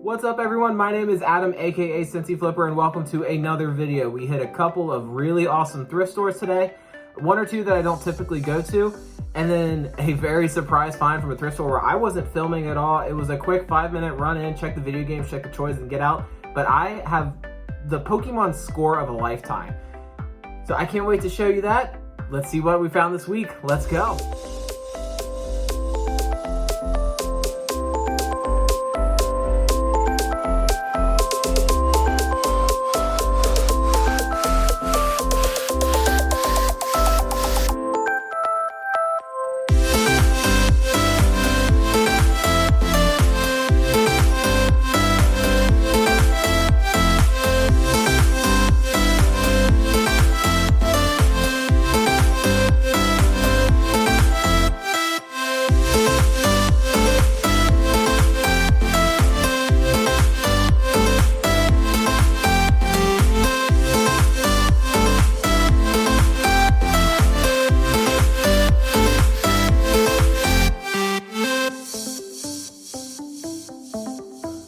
What's up everyone, my name is Adam aka Cincy Flipper and welcome to another video. We hit a couple of really awesome thrift stores today, one or two that I don't typically go to, and then a very surprise find from a thrift store where I wasn't filming at all. It was a quick 5-minute run in, check the video games, check the toys and get out, but I have the Pokemon score of a lifetime. So I can't wait to show you that. Let's see what we found this week. Let's go.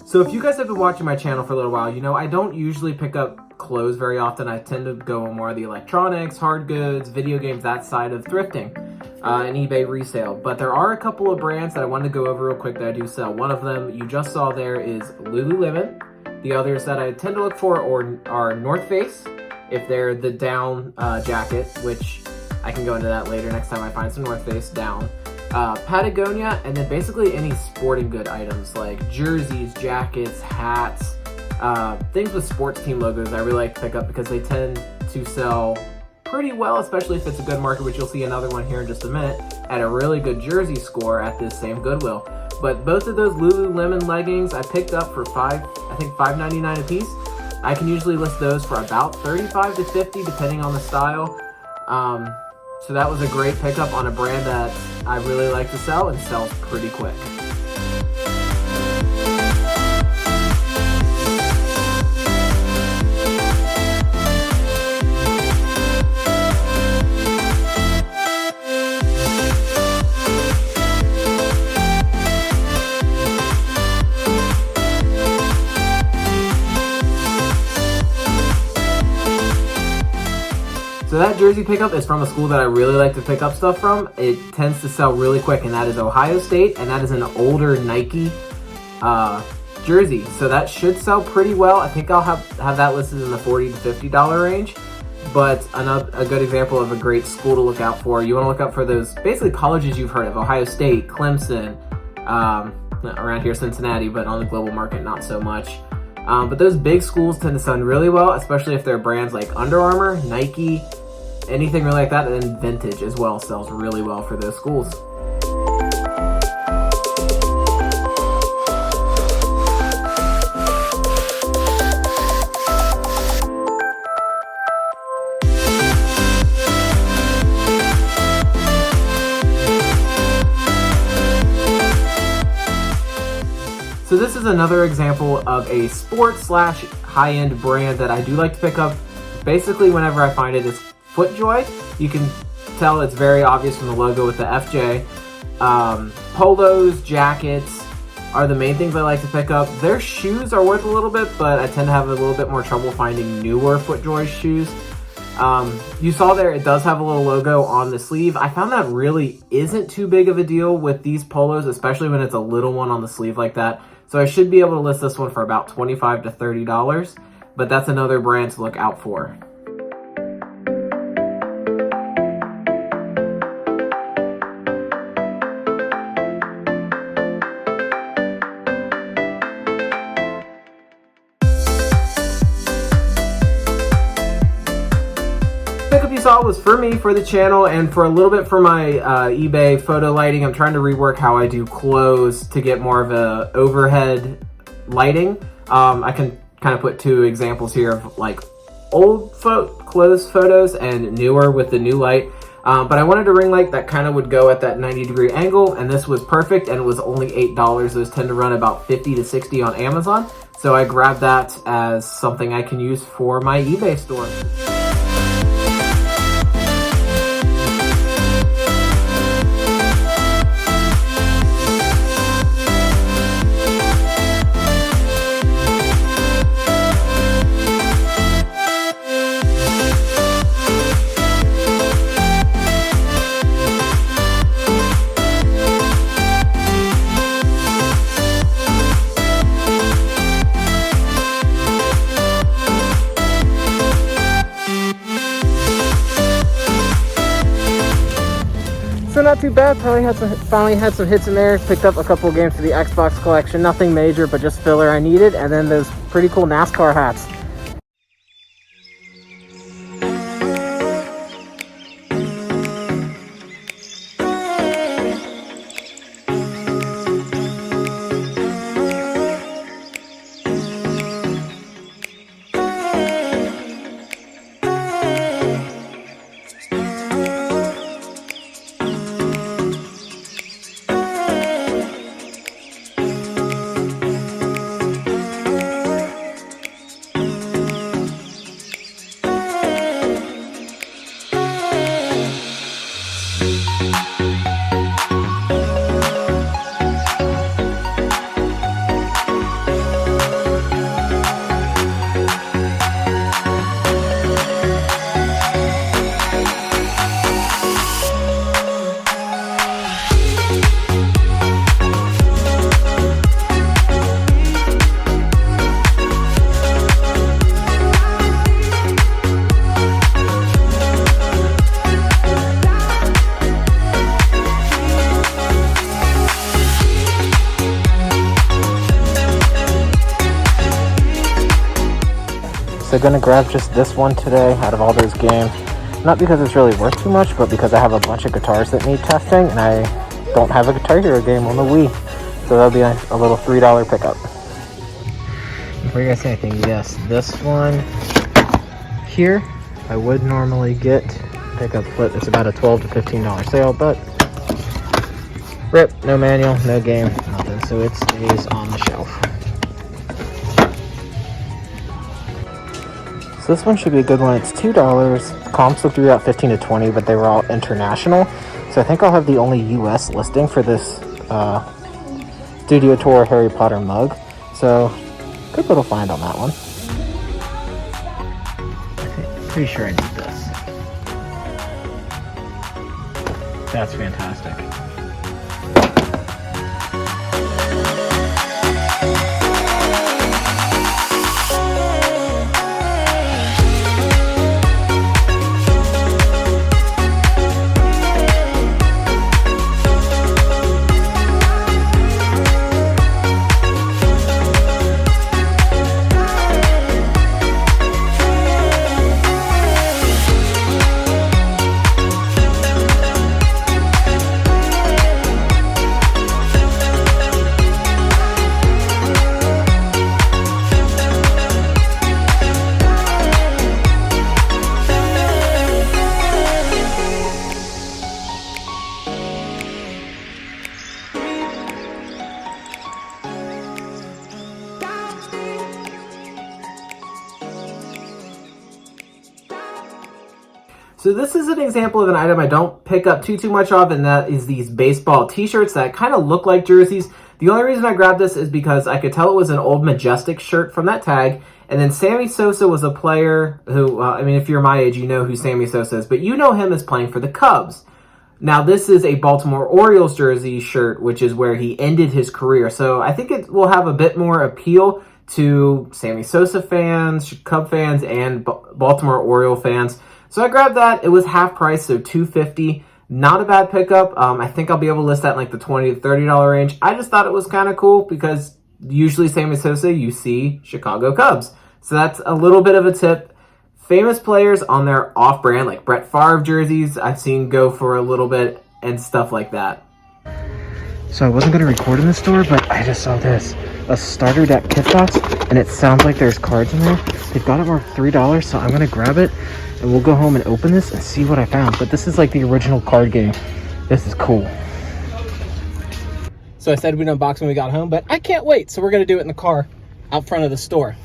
So if you guys have been watching my channel for a little while, you know I don't usually pick up clothes very often. I tend to go more the electronics, hard goods, video games, that side of thrifting and eBay resale. But there are a couple of brands that I wanted to go over real quick that I do sell. One of them you just saw there is Lululemon. The others that I tend to look for are North Face, if they're the down jacket, which I can go into that later next time I find some North Face down. Patagonia, and then basically any sporting good items like jerseys, jackets, hats, things with sports team logos I really like to pick up because they tend to sell pretty well, especially if it's a good market, which you'll see another one here in just a minute, at a really good jersey score at this same Goodwill. But both of those Lululemon leggings I picked up for $5.99 a piece. I can usually list those for about $35 to $50 depending on the style. So that was a great pickup on a brand that I really like to sell and sells pretty quick. So that jersey pickup is from a school that I really like to pick up stuff from. It tends to sell really quick, and that is Ohio State, and that is an older Nike jersey. So that should sell pretty well. I think I'll have that listed in the $40 to $50 range. But a good example of a great school to look out for. You want to look out for those basically colleges you've heard of: Ohio State, Clemson, around here Cincinnati, but on the global market not so much. But those big schools tend to sell really well, especially if they're brands like Under Armour, Nike, anything really like that, and then vintage as well sells really well for those schools. So this is another example of a sports / high-end brand that I do like to pick up. Basically, whenever I find it, it's FootJoy. You can tell it's very obvious from the logo with the FJ. Polos, jackets are the main things I like to pick up. Their shoes are worth a little bit, but I tend to have a little bit more trouble finding newer FootJoy shoes. You saw there, it does have a little logo on the sleeve. I found that really isn't too big of a deal with these polos, especially when it's a little one on the sleeve like that. So I should be able to list this one for about $25 to $30, but that's another brand to look out for. Pickup you saw was for me, for the channel, and for a little bit for my eBay photo lighting. I'm trying to rework how I do clothes to get more of a overhead lighting. I can kind of put two examples here of like old clothes photos and newer with the new light. But I wanted a ring light that kind of would go at that 90-degree angle, and this was perfect, and it was only $8. Those tend to run about $50 to $60 on Amazon. So I grabbed that as something I can use for my eBay store. not too bad. Finally had some hits in there. Picked up a couple of games for the Xbox collection. Nothing major, but just filler I needed. And then those pretty cool NASCAR hats. So gonna grab just this one today out of all those games. Not because it's really worth too much, but because I have a bunch of guitars that need testing, and I don't have a Guitar Hero game on the Wii. So that'll be a little $3 pickup. Before you guys say anything, yes, this one here, I would normally pick up, but it's about a $12 to $15 sale, but rip, no manual, no game, nothing. So it stays on the shelf. So this one should be a good one. It's $2. Comps looked to be about 15 to 20, but they were all international. So I think I'll have the only US listing for this Studio Tour Harry Potter mug. So good little find on that one. Pretty sure I need this. That's fantastic. So this is an example of an item I don't pick up too much of, and that is these baseball t-shirts that kind of look like jerseys. The only reason I grabbed this is because I could tell it was an old Majestic shirt from that tag, and then Sammy Sosa was a player who, I mean, if you're my age, you know who Sammy Sosa is, but you know him as playing for the Cubs. Now, this is a Baltimore Orioles jersey shirt, which is where he ended his career, so I think it will have a bit more appeal to Sammy Sosa fans, Cub fans, and Baltimore Oriole fans. So I grabbed that. It was half price, so $2.50. Not a bad pickup. I think I'll be able to list that in like the $20 to $30 range. I just thought it was kind of cool because usually Sammy Sosa, you see Chicago Cubs. So that's a little bit of a tip. Famous players on their off-brand, like Brett Favre jerseys, I've seen go for a little bit and stuff like that. So I wasn't going to record in the store, but I just saw this. A starter deck kit box, and it sounds like there's cards in there. They've got it marked $3, so I'm going to grab it, and we'll go home and open this and see what I found. But this is like the original card game. This is cool. So I said we'd unbox when we got home, but I can't wait. So we're going to do it in the car out front of the store.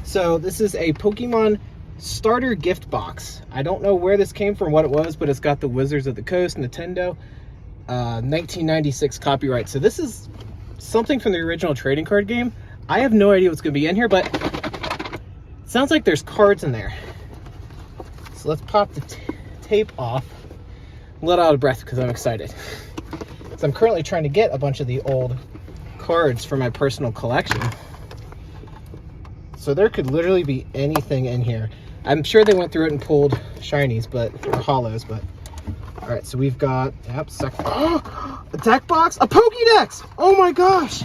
So this is a Pokemon starter gift box. I don't know where this came from, what it was, but it's got the Wizards of the Coast, Nintendo, 1996 copyright. So this is something from the original trading card game. I have no idea what's going to be in here, but it sounds like there's cards in there. So let's pop the tape off. I'm a little out of breath because I'm excited. So I'm currently trying to get a bunch of the old cards for my personal collection. So there could literally be anything in here. I'm sure they went through it and pulled shinies, or hollows, but all All right, so we've got, yep, a deck box, a Pokédex. Oh my gosh.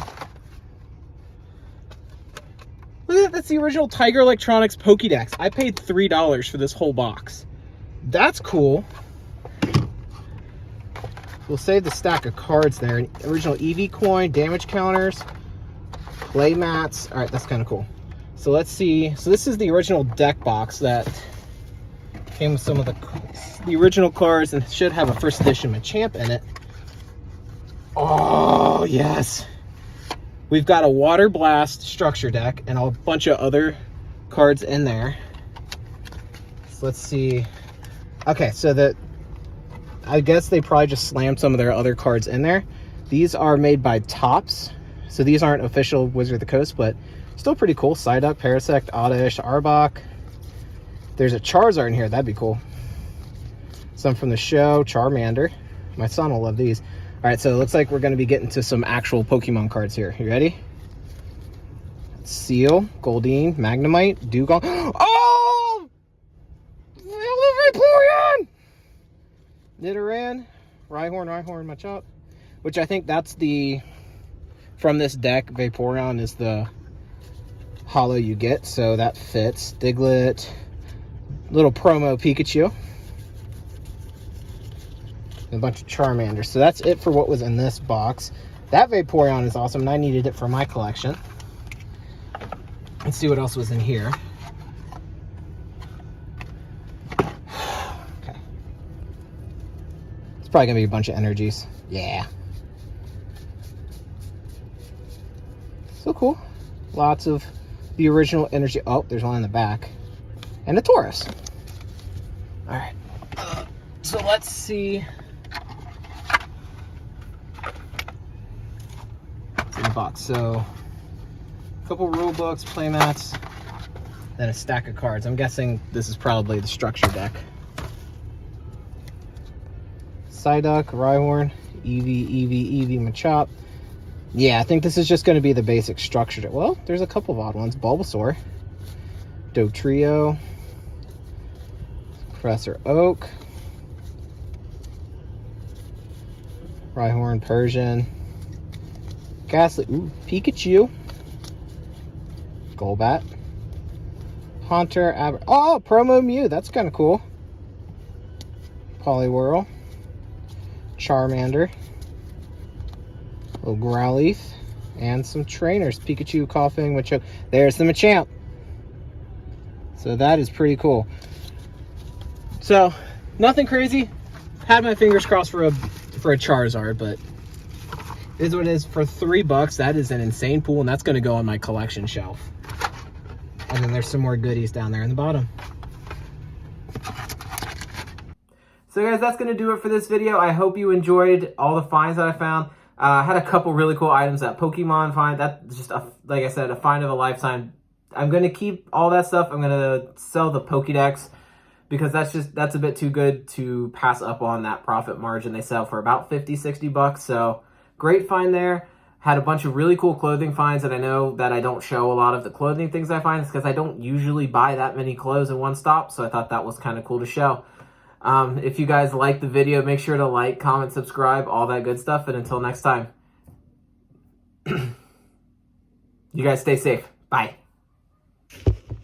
Look at that, that's the original Tiger Electronics Pokédex. I paid $3 for this whole box. That's cool. We'll save the stack of cards there. An original EV coin, damage counters, play mats. All right, that's kind of cool. So let's see. So this is the original deck box that came with some of the original cards and should have a first edition Machamp in it. Oh, yes. We've got a Water Blast structure deck and a bunch of other cards in there. So let's see. Okay, so I guess they probably just slammed some of their other cards in there. These are made by Topps, so these aren't official Wizard of the Coast, but still pretty cool. Psyduck, Parasect, Oddish, Arbok. There's a Charizard in here. That'd be cool. Some from the show, Charmander. My son will love these. All right, so it looks like we're going to be getting to some actual Pokemon cards here. You ready? Seal, Goldeen, Magnemite, Dugong. Oh! Vaporeon! Nidoran, Rhyhorn, Machop. Which I think that's from this deck, Vaporeon is the holo you get, so that fits. Diglett, little promo Pikachu. A bunch of Charmanders. So that's it for what was in this box. That Vaporeon is awesome, and I needed it for my collection. Let's see what else was in here. Okay. It's probably gonna be a bunch of energies. Yeah. So cool. Lots of the original energy. Oh, there's one in the back. And a Taurus. All right. So let's see. In the box. So a couple rule books, playmats, then a stack of cards. I'm guessing this is probably the structure deck. Psyduck, Rhyhorn, Eevee, Machop. Yeah, I think this is just going to be the basic structure deck. Well, there's a couple of odd ones. Bulbasaur, Dotrio, Professor Oak, Rhyhorn, Persian, Ghastly, ooh, Pikachu, Golbat, Haunter, oh, Promo Mew, that's kind of cool. Poliwhirl, Charmander, little Growlithe, and some trainers. Pikachu, Coughing, Machoke. There's the Machamp. So that is pretty cool. So, nothing crazy. Had my fingers crossed for a Charizard, but is what it is. For $3, that is an insane pool, and that's going to go on my collection shelf. And then there's some more goodies down there in the bottom. So guys, that's going to do it for this video. I hope you enjoyed all the finds that I found. I had a couple really cool items. That Pokemon find, that's just, like I said, a find of a lifetime. I'm going to keep all that stuff. I'm going to sell the Pokédex because that's a bit too good to pass up on that profit margin. They sell for about 50, 60 bucks. So great find there. Had a bunch of really cool clothing finds, and I know that I don't show a lot of the clothing things I find. It's because I don't usually buy that many clothes in one stop, so I thought that was kind of cool to show. If you guys liked the video, make sure to like, comment, subscribe, all that good stuff, and until next time, you guys stay safe. Bye.